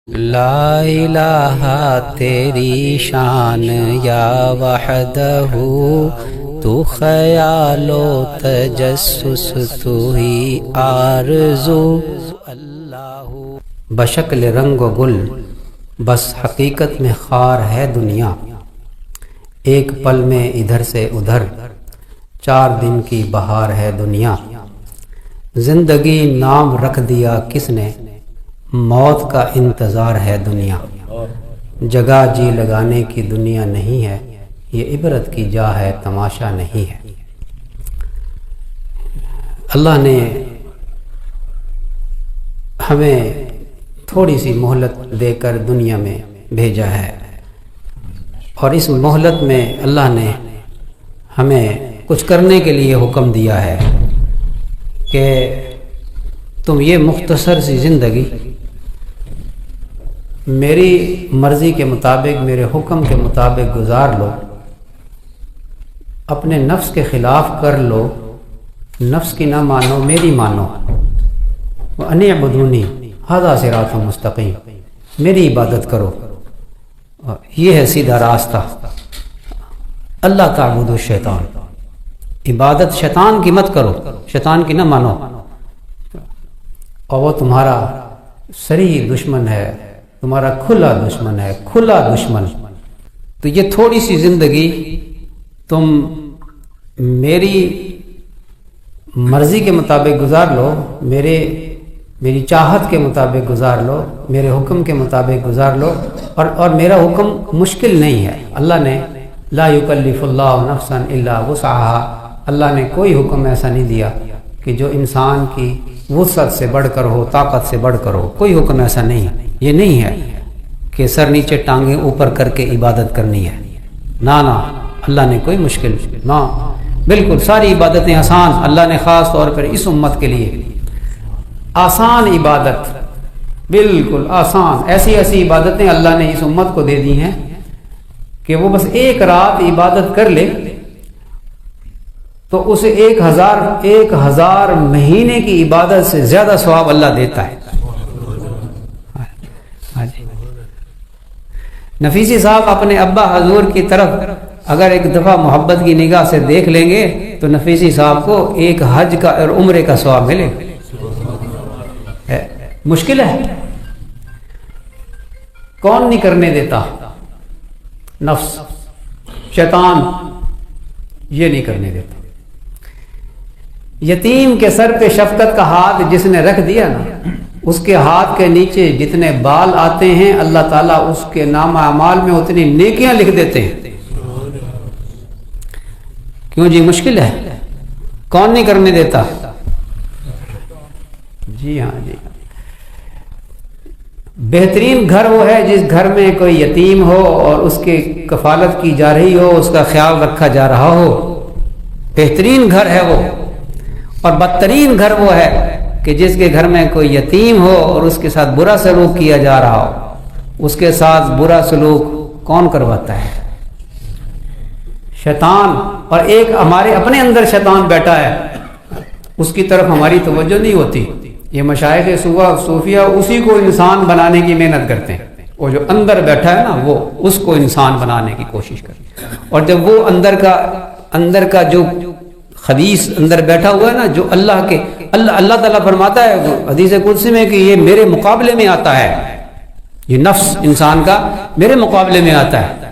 لا الہ تیری شان یا وحدہ تو خیال و تجسس تو ہی آرزو اللہ بشکل رنگ و گل بس حقیقت میں خار ہے دنیا، ایک پل میں ادھر سے ادھر 4 دن کی بہار ہے دنیا۔ زندگی نام رکھ دیا کس نے، موت کا انتظار ہے دنیا۔ جگہ جی لگانے کی دنیا نہیں ہے، یہ عبرت کی جا ہے تماشا نہیں ہے۔ اللہ نے ہمیں تھوڑی سی مہلت دے کر دنیا میں بھیجا ہے، اور اس مہلت میں اللہ نے ہمیں کچھ کرنے کے لیے حکم دیا ہے کہ تم یہ مختصر سی زندگی میری مرضی کے مطابق، میرے حکم کے مطابق گزار لو، اپنے نفس کے خلاف کر لو، نفس کی نہ مانو، میری مانو۔ وَأَنِ اعْبُدُونِی ھذا صراط مستقیم، میری عبادت کرو، یہ ہے سیدھا راستہ۔ اللہ تعبدوا الشیطان، عبادت شیطان کی مت کرو، شیطان کی نہ مانو، اور وہ تمہارا صریح دشمن ہے، تمہارا کھلا دشمن ہے، کھلا دشمن۔ تو یہ تھوڑی سی زندگی تم میری مرضی کے مطابق گزار لو، میری چاہت کے مطابق گزار لو، میرے حکم کے مطابق گزار لو، اور میرا حکم مشکل نہیں ہے۔ اللہ نے لا یکلف اللہ نفسا الا وسعها، اللہ نے کوئی حکم ایسا نہیں دیا کہ جو انسان کی وسعت سے بڑھ کر ہو، طاقت سے بڑھ کر ہو، کوئی حکم ایسا نہیں ہے۔ یہ نہیں ہے کہ سر نیچے ٹانگیں اوپر کر کے عبادت کرنی ہے، نہ اللہ نے کوئی مشکل نہ، بالکل ساری عبادتیں آسان۔ اللہ نے خاص طور پر اس امت کے لیے آسان عبادت، بالکل آسان، ایسی عبادتیں اللہ نے اس امت کو دے دی ہیں کہ وہ بس ایک رات عبادت کر لے تو اسے 1000 مہینے کی عبادت سے زیادہ ثواب اللہ دیتا ہے۔ نفیسی صاحب اپنے ابا حضور کی طرف اگر ایک دفعہ محبت کی نگاہ سے دیکھ لیں گے تو نفیسی صاحب کو ایک حج کا اور عمرے کا ثواب ملے گا۔ مشکل ہے، کون نہیں کرنے دیتا؟ نفس، شیطان یہ نہیں کرنے دیتا۔ یتیم کے سر پہ شفقت کا ہاتھ جس نے رکھ دیا نا، اس کے ہاتھ کے نیچے جتنے بال آتے ہیں اللہ تعالیٰ اس کے نام اعمال میں اتنی نیکیاں لکھ دیتے ہیں۔ کیوں جی؟ مشکل ہے، کون نہیں کرنے دیتا؟ جی ہاں جی۔ بہترین گھر وہ ہے جس گھر میں کوئی یتیم ہو اور اس کی کفالت کی جا رہی ہو، اس کا خیال رکھا جا رہا ہو، بہترین گھر ہے وہ۔ اور بدترین گھر وہ ہے کہ جس کے گھر میں کوئی یتیم ہو اور اس کے ساتھ برا سلوک کیا جا رہا ہو۔ اس کے ساتھ برا سلوک کون کرواتا ہے؟ شیطان۔ اور ایک ہمارے اپنے اندر شیطان بیٹھا ہے، اس کی طرف ہماری توجہ نہیں ہوتی۔ یہ مشائخ صوفیہ اسی کو انسان بنانے کی محنت کرتے ہیں، وہ جو اندر بیٹھا ہے نا وہ اس کو انسان بنانے کی کوشش کرتے ہیں۔ اور جب وہ اندر کا جو خبیث اندر بیٹھا ہوا ہے نا، جو اللہ تعالیٰ فرماتا ہے حدیث قدسی میں کہ یہ میرے مقابلے میں آتا ہے، یہ نفس انسان کا میرے مقابلے میں آتا ہے۔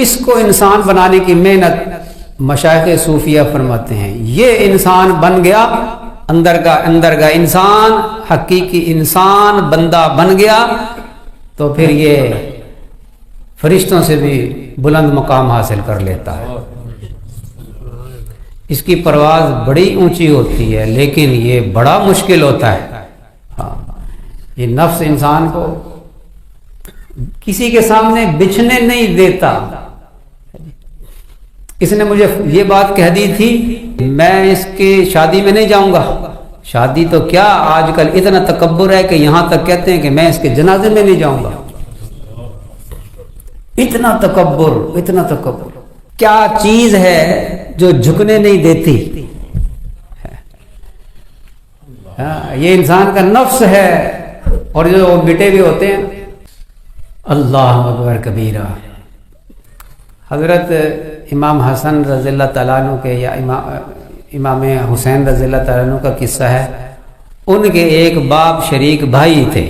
اس کو انسان بنانے کی محنت مشائخ صوفیہ فرماتے ہیں۔ یہ انسان بن گیا، اندر کا انسان، حقیقی انسان بندہ بن گیا تو پھر یہ فرشتوں سے بھی بلند مقام حاصل کر لیتا ہے۔ اس کی پرواز بڑی اونچی ہوتی ہے لیکن یہ بڑا مشکل ہوتا ہے۔ ہاں، یہ نفس انسان کو کسی کے سامنے بچھنے نہیں دیتا۔ اس نے مجھے یہ بات کہہ دی تھی، میں اس کی شادی میں نہیں جاؤں گا۔ شادی تو کیا، آج کل اتنا تکبر ہے کہ یہاں تک کہتے ہیں کہ میں اس کے جنازے میں نہیں جاؤں گا۔ اتنا تکبر کیا چیز ہے جو جھکنے نہیں دیتی؟ یہ انسان کا نفس ہے، اور جو مٹے ہوئے ہوتے ہیں اللہ اکبر کبیرہ۔ حضرت امام حسن رضی اللہ تعالیٰ عنہ کے یا امام حسین رضی اللہ تعالیٰ عنہ کا قصہ ہے، ان کے ایک باپ شریک بھائی تھے،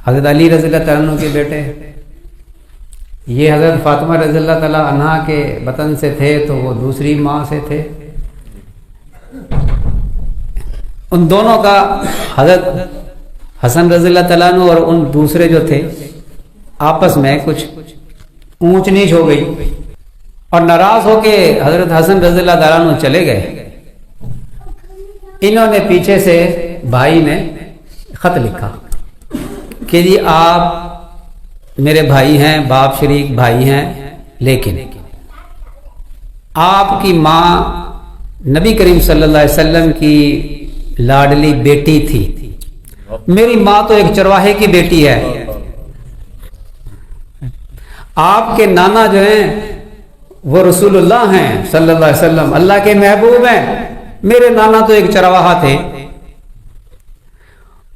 حضرت علی رضی اللہ تعالیٰ عنہ کے بیٹے، یہ حضرت فاطمہ رضی اللہ تعالیٰ عنہا کے بطن سے تھے تو وہ دوسری ماں سے تھے۔ ان دونوں کا حضرت حسن رضی اللہ تعالیٰ عنہ اور ان دوسرے جو تھے آپس میں کچھ اونچ نیچ ہو گئی، اور ناراض ہو کے حضرت حسن رضی اللہ تعالیٰ عنہ چلے گئے۔ انہوں نے پیچھے سے بھائی نے خط لکھا کہ جی آپ میرے بھائی ہیں، باپ شریک بھائی ہیں، لیکن آپ کی ماں نبی کریم صلی اللہ علیہ وسلم کی لاڈلی بیٹی تھی، میری ماں تو ایک چرواہے کی بیٹی ہے، آپ کے نانا جو ہیں وہ رسول اللہ ہیں صلی اللہ علیہ وسلم، اللہ کے محبوب ہیں، میرے نانا تو ایک چرواہا تھے۔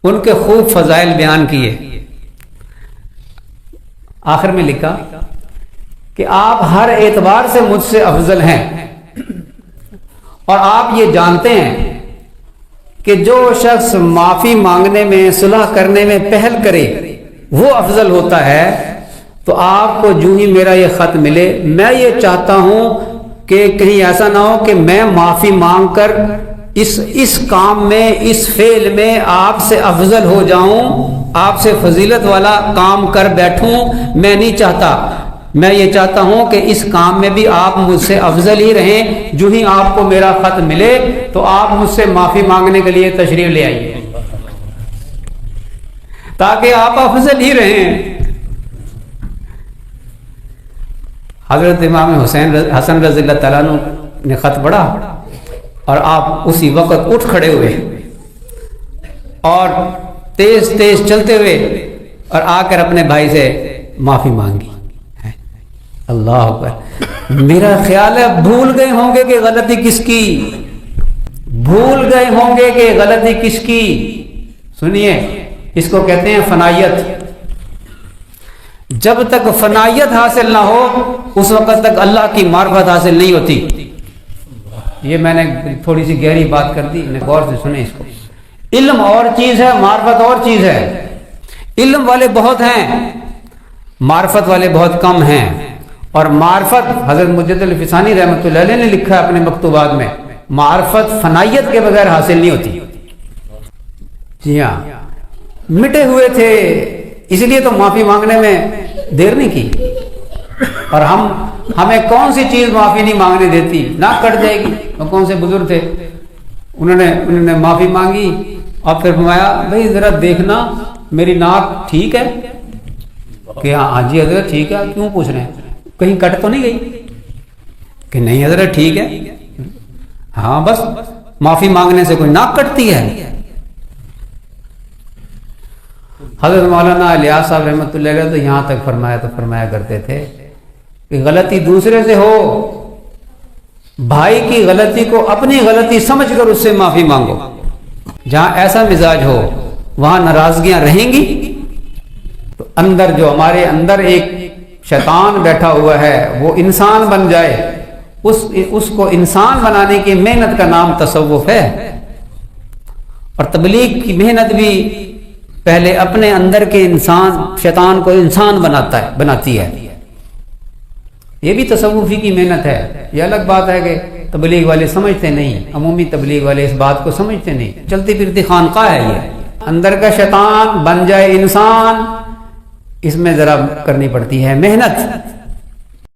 ان کے خوب فضائل بیان کیے، آخر میں لکھا کہ آپ ہر اعتبار سے مجھ سے افضل ہیں، اور آپ یہ جانتے ہیں کہ جو شخص معافی مانگنے میں، صلح کرنے میں پہل کرے وہ افضل ہوتا ہے۔ تو آپ کو جو ہی میرا یہ خط ملے، میں یہ چاہتا ہوں کہ کہیں ایسا نہ ہو کہ میں معافی مانگ کر اس کام میں، اس فعل میں آپ سے افضل ہو جاؤں، آپ سے فضیلت والا کام کر بیٹھوں، میں نہیں چاہتا۔ میں یہ چاہتا ہوں کہ اس کام میں بھی آپ مجھ سے افضل ہی رہیں، جو ہی آپ کو میرا خط ملے تو آپ مجھ سے معافی مانگنے کے لیے تشریف لے آئیے، تاکہ آپ افضل ہی رہیں۔ حضرت امام حسن رضی اللہ تعالیٰ عنہ نے خط پڑھا، اور آپ اسی وقت اٹھ کھڑے ہوئے اور تیز تیز چلتے ہوئے اور آ کر اپنے بھائی سے معافی مانگی۔ اللہ اکبر۔ میرا خیال ہے بھول گئے ہوں گے کہ غلطی کس کی، بھول گئے ہوں گے کہ غلطی کس کی۔ سنیے، اس کو کہتے ہیں فنائیت۔ جب تک فنائیت حاصل نہ ہو اس وقت تک اللہ کی معرفت حاصل نہیں ہوتی۔ یہ میں نے تھوڑی سی گہری بات کر دی، غور سے سنیں اس کو۔ علم اور چیز ہے، معرفت اور چیز ہے۔ علم والے بہت ہیں، معرفت والے بہت کم ہیں، اور معرفت حضرت مجد الفسانی رحمۃ اللہ علیہ نے لکھا اپنے مکتوبات میں، معرفت فنائیت کے بغیر حاصل نہیں ہوتی۔ جی ہاں، مٹے ہوئے تھے، اس لیے تو معافی مانگنے میں دیر نہیں کی، اور ہمیں کون سی چیز معافی نہیں مانگنے دیتی، ناک کٹ جائے گی۔ وہ کون سے بزرگ تھے، انہوں نے معافی مانگی اور پھر فرمایا بھائی ذرا دیکھنا میری ناک ٹھیک ہے، کہ ہاں جی حضرت ٹھیک ہے، کیوں پوچھ رہے ہیں، کہیں کٹ تو نہیں گئی؟ کہ نہیں حضرت ٹھیک ہے۔ ہاں بس معافی مانگنے سے کوئی ناک کٹتی ہے؟ حضرت مولانا الیاس صاحب رحمۃ اللہ علیہ تو یہاں تک فرمایا کرتے تھے کہ غلطی دوسرے سے ہو، بھائی کی غلطی کو اپنی غلطی سمجھ کر اس سے معافی مانگو۔ جہاں ایسا مزاج ہو وہاں ناراضگیاں رہیں گی، تو اندر جو ہمارے اندر ایک شیطان بیٹھا ہوا ہے وہ انسان بن جائے، اس کو انسان بنانے کی محنت کا نام تصوف ہے۔ اور تبلیغ کی محنت بھی پہلے اپنے اندر کے شیطان کو انسان بناتی ہے۔ یہ بھی تصوفی کی محنت ہے۔ یہ الگ بات ہے کہ تبلیغ والے سمجھتے نہیں، عمومی تبلیغ والے اس بات کو سمجھتے نہیں، چلتی پھرتی خانقاہ ہے یہ۔ اندر کا شیطان بن جائے انسان، اس میں ذرا کرنی پڑتی ہے محنت۔